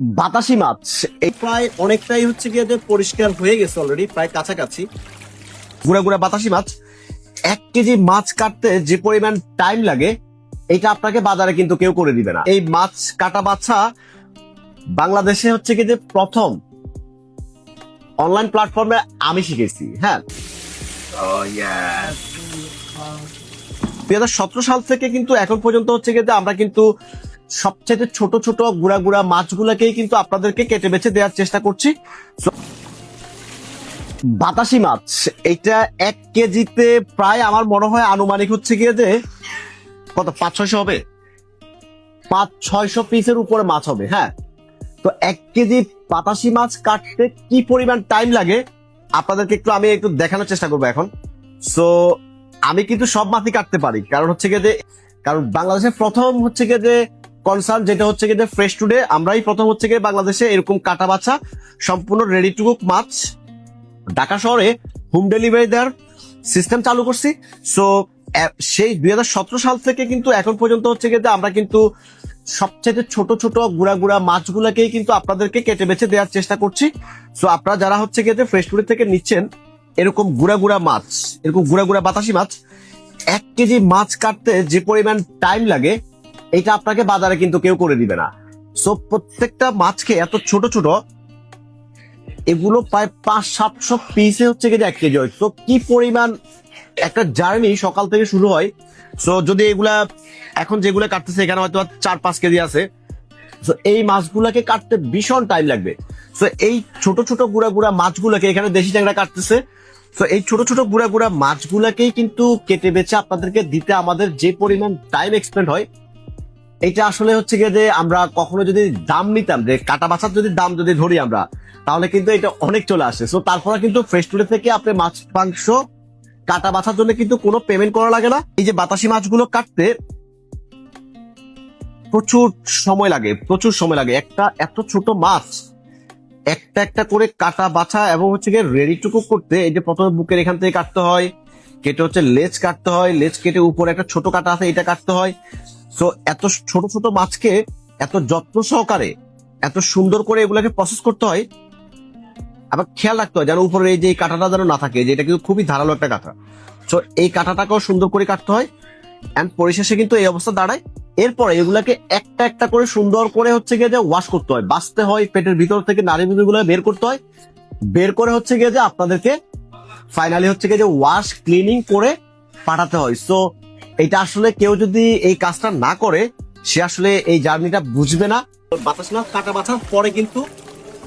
বাতাসি মাছ এই প্রায় অনেকটাই হচ্ছে গিয়ে যে পরিষ্কার হয়ে গেছে অলরেডি, প্রায় কাছাকাছি। গুড়া গুড়া বাতাসি মাছ 1 কেজি মাছ কাটতে যে পরিমাণ টাইম লাগে এটা আপনাকে বাজারে কিন্তু কেউ করে দিবে না। এই মাছ কাটা বাছা বাংলাদেশে হচ্ছে কি যে প্রথম অনলাইন প্ল্যাটফর্মে আমি শিখেছি। হ্যাঁ, 2017 সাল থেকে কিন্তু এখন পর্যন্ত হচ্ছে গিয়ে যে আমরা কিন্তু সবচেয়ে ছোট ছোট গুড়া গুড়া মাছগুলাকেই কিন্তু আপনাদেরকে কেটে বেছে দেওয়ার চেষ্টা করছি। বাতাসি মাছ এটা 1 কেজিতে প্রায় আমার মনে হয় আনুমানিক হচ্ছে গিয়ে যে কত 500-600 হবে, 500-600 পিসের উপরে মাছ হবে। হ্যাঁ, তো 1 কেজি বাতাসি মাছ কাটতে কি পরিমাণ টাইম লাগে আপনাদেরকে আমি একটু দেখানোর চেষ্টা করবো এখন। সো আমি কিন্তু সব মাছই কাটতে পারি, কারণ হচ্ছে গিয়ে যে বাংলাদেশের প্রথম হচ্ছে গিয়ে যে কনসার্ন যেটা হচ্ছে গিয়ে যে ফ্রেশ টুডে, আমরাই প্রথম হচ্ছে গিয়ে বাংলাদেশে এরকম কাটা বাছা সম্পূর্ণ রেডি টু কুক মাছ ঢাকা শহরে হোম ডেলিভারি দেওয়ার সিস্টেম চালু করছি। সো সেই 2017 সাল থেকে কিন্তু এখন পর্যন্ত হচ্ছে গিয়ে যে আমরা কিন্তু সবচেয়ে ছোট ছোট গুড়া গুড়া মাছগুলাকেই কিন্তু আপনাদেরকে কেটে বেছে দেওয়ার চেষ্টা করছি। সো আপনারা যারা হচ্ছে গিয়ে যে ফ্রেশ ফুড থেকে নিচ্ছেন এরকম গুড়া গুড়া মাছ, এরকম গুড়া গুড়া বাতাসি মাছ 1 কেজি মাছ কাটতে যে পরিমাণ টাইম লাগে এটা আপনাকে বাজারে কিন্তু কেউ করে দিবে না। সো প্রত্যেকটা মাছকে এত ছোট ছোট এগুলো প্রায় 500-700 পিসে হচ্ছে গিয়ে 1 কেজি হয়। তো কি পরিমাণ একটা জার্নি সকাল থেকে শুরু হয়। সো যদি এগুলা এখন যেগুলো কাটতেছে এখানে হয়তো 4-5 কেজি আছে, তো এই মাছগুলাকে কাটতে ভীষণ টাইম লাগবে। তো এই ছোট ছোট গুড়া গুড়া মাছগুলাকে এখানে দেশি ট্যাংরা কাটতেছে। তো এই ছোট ছোট গুড়া গুড়া মাছগুলাকেই কিন্তু কেটে বেছে আপনাদেরকে দিতে আমাদের যে পরিমাণ টাইম এক্সপেন্ড হয় এটা আসলে হচ্ছে গিয়ে যে আমরা কখনো যদি দাম নিতাম, যে কাটা বাছার যদি দাম যদি ধরি আমরা, তাহলে কিন্তু এটা অনেক চলে আসে। সো তারপরে কিন্তু ফ্রেশ টুডে থেকে আপনি মাছ মাংস কাটা বাছার জন্য কিন্তু কোনো পেমেন্ট করা লাগে না। এই যে বাতাসি মাছগুলো কাটতে প্রচুর সময় লাগে, প্রচুর সময় লাগে। একটা এত ছোট মাছ একটা একটা করে কাটা বাছা এবং হচ্ছে গিয়ে রেডি টু কুক করতে এই যে প্রথমে বুকের এখান থেকে কাটতে হয়, কেটে হচ্ছে লেজ কাটতে হয়, লেজ কেটে উপরে একটা ছোট কাটা আছে এটা কাটতে হয়। সো এত ছোট ছোট মাছকে এত যত্ন সহকারে এত সুন্দর করে এগুলাকে প্রসেস করতে হয়। আবার খেয়াল রাখতে হয় যেন উপরে এই যে কাঁটাটা যেন না থাকে, যে এটা কিন্তু খুবই ধারালো একটা কাঁটা। তো এই কাঁটাটাকেও সুন্দর করে কাটতে হয় এন্ড পরিশেষে কিন্তু এই অবস্থা দাঁড়ায়। এরপরে এগুলাকে একটা একটা করে সুন্দর করে হচ্ছে গিয়ে যে ওয়াশ করতে হয়, বাছতে হয়, পেটের ভিতর থেকে নাড়ি গুলো বের করতে হয়, বের করে হচ্ছে গিয়ে যে আপনাদেরকে ফাইনালি হচ্ছে গিয়ে যে ওয়াশ ক্লিনিং করে পাঠাতে হয়। সো এটা আসলে কেউ যদি এই কাজটা না করে সে আসলে এই জার্নিটা বুঝবে না। বাতাস মাছ কাটা বাছার পরে কিন্তু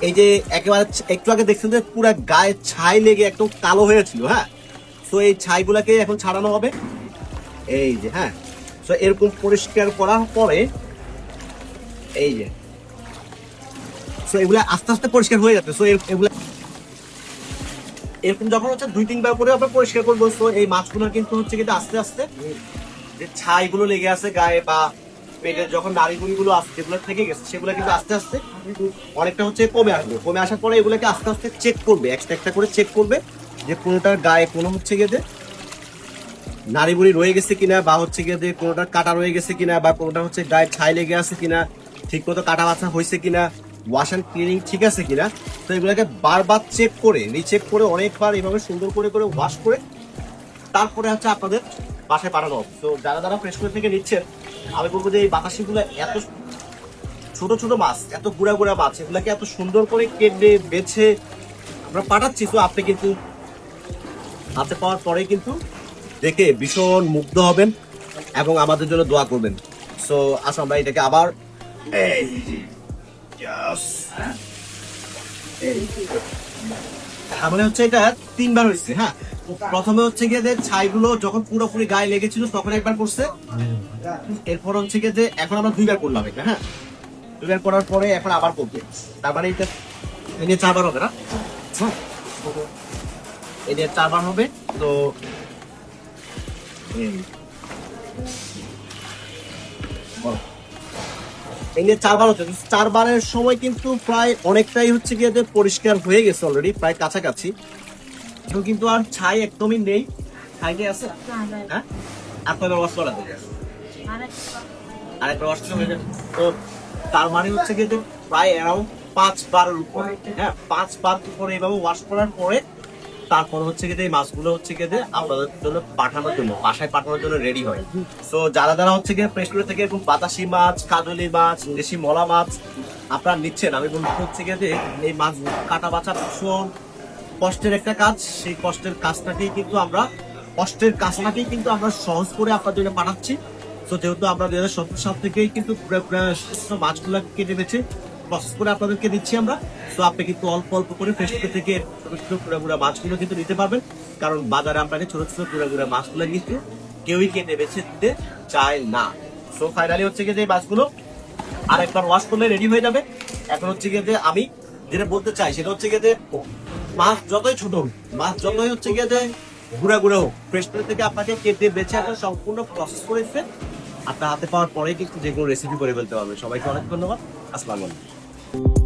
এই যে একেবারে একটু আগে দেখছেন যে পুরো গায়ে ছাই লেগে একদম কালো হয়েছিল। হ্যাঁ, তো এই ছাইগুলাকে এখন ছাড়ানো হবে। এই যে হ্যাঁ, তো এরকম পরিষ্কার করার পরে এই যে তো এগুলা আস্তে আস্তে পরিষ্কার হয়ে যাচ্ছে। তো এগুলা এরকম যখন হচ্ছে 2-3 বার করে আমরা পরিষ্কার করবো, তো এই মাছগুলো কিন্তু হচ্ছে কিন্তু আস্তে আস্তে যে ছাইগুলো লেগে আছে গায়ে বা পেটের যখন নাড়িগুড়ি গুলো আছে যেগুলো থেকে গেছে সেগুলো কিন্তু আস্তে আস্তে অনেকটা হচ্ছে কমে আসবে। কমে আসার পরে এগুলোকে আস্তে আস্তে চেক করবে, একটা একটা করে চেক করবে যে কোনোটার গায়ে কোনো হচ্ছে গিয়ে নাড়িগুড়ি রয়ে গেছে কিনা, বা হচ্ছে গিয়ে যে কোনোটার কাটা রয়ে গেছে কিনা, বা কোনোটা হচ্ছে গায়ে ছাই লেগে আছে কিনা, ঠিক মতো কাটা বাছা হয়েছে কিনা, ওয়াশ অ্যান্ড ক্লিনিং ঠিক আছে কিনা। তো এগুলোকে বারবার চেক করে রিচেক করে অনেকবার এইভাবে সুন্দর করে করে ওয়াশ করে তারপরে হচ্ছে আপনাদের বাসায় পাঠানো হবে। তো যারা যারা ফ্রেশ করে থেকে নিচ্ছেন আমি বলবো যে এই বাতাসিগুলো এত ছোট ছোট মাছ, এত গুড়া গুড়া মাছ, এগুলাকে এত সুন্দর করে কেটে বেছে আমরা পাঠাচ্ছি। তো আপনি কিন্তু হাতে পাওয়ার পরে কিন্তু দেখে ভীষণ মুগ্ধ হবেন এবং আমাদের জন্য দোয়া করবেন। সো আসো আমরা এটাকে আবার মানে হচ্ছে এটা 3 বার হয়েছে। হ্যাঁ, প্রথমে হচ্ছে গিয়ে যে ছাইগুলো যখন পুরোপুরি গায়ে লেগেছিল তখন একবার করছে, এরপর হচ্ছে গিয়ে যে এখন আমরা 2 বার করলাম এটা। হ্যাঁ, 2 বার করার পরে এখন আবার করবে, তার মানে এটা এই নিয়ে 4 বার হবে না, এই নিয়ে 4 বার হবে। তো এই নিয়ে 4 বার হচ্ছে, 4 বারের সময় কিন্তু প্রায় অনেকটাই হচ্ছে গিয়ে যে পরিষ্কার হয়ে গেছে অলরেডি, প্রায় কাছাকাছি। কিন্তু আর ছাই একদমই নেই, ছাইটাই আছে। হ্যাঁ, আর কয়বার ওয়াশ করা যায়? আরেকবার ওয়াশ হয়ে যাবে। তো তার মানে হচ্ছে গিয়ে যে প্রায় অ্যারাউন্ড 5 বারের উপরে, হ্যাঁ 5 বার উপরে এইভাবে ওয়াশ করার পরে তারপর হচ্ছে গিয়ে এই মাছগুলো হচ্ছে গিয়ে আপনাদের জন্য পাঠানোর জন্য, বাসায় পাঠানোর জন্য রেডি হয়। তো যারা যারা হচ্ছে গিয়ে প্রেস্টুরে থেকে এরকম বাতাসি মাছ, কাজলি মাছ, দেশি মলা মাছ আপনারা নিচ্ছেন, আমি বলবো হচ্ছে গিয়ে যে এই মাছ কাটা বাছা ভীষণ কষ্টের একটা কাজ। সেই কষ্টের কাজটাকেই কিন্তু আমরা সহজ করে আপনার জন্য পাঠাচ্ছি। তো যেহেতু আমরা 2017 সাল থেকেই কিন্তু মাছগুলো কেটে বেছে প্রসেস করে আপনাদেরকে দিচ্ছি আমরা। তো আপনি কিন্তু অল্প অল্প করে ফ্রেশ থেকে ছোট ছোট গুঁড়া মাছগুলো কিন্তু নিতে পারবেন, কারণ বাজারে আপনাকে ছোট ছোট গুঁড়া মাছগুলো কিন্তু কেউই কেটে বেছে দিতে চায় না। সো ফাইনালি হচ্ছে গিয়ে যে মাছগুলো আরেকবার ওয়াশ করলে রেডি হয়ে যাবে। এখন হচ্ছে গিয়ে যে আমি যেটা বলতে চাই সেটা হচ্ছে গিয়ে যে মাছ যতই ছোট হোক, মাছ যতই হচ্ছে গিয়ে যে গুঁড়া হোক, ফ্রেশ থেকে আপনাকে কেটে বেছে একটা সম্পূর্ণ প্রসেস করে ফেল আপনার হাতে পাওয়ার পরে কিন্তু যে কোনো রেসিপি করে ফেলতে পারবে। সবাইকে অনেক ধন্যবাদ। আসসালামু আলাইকুম।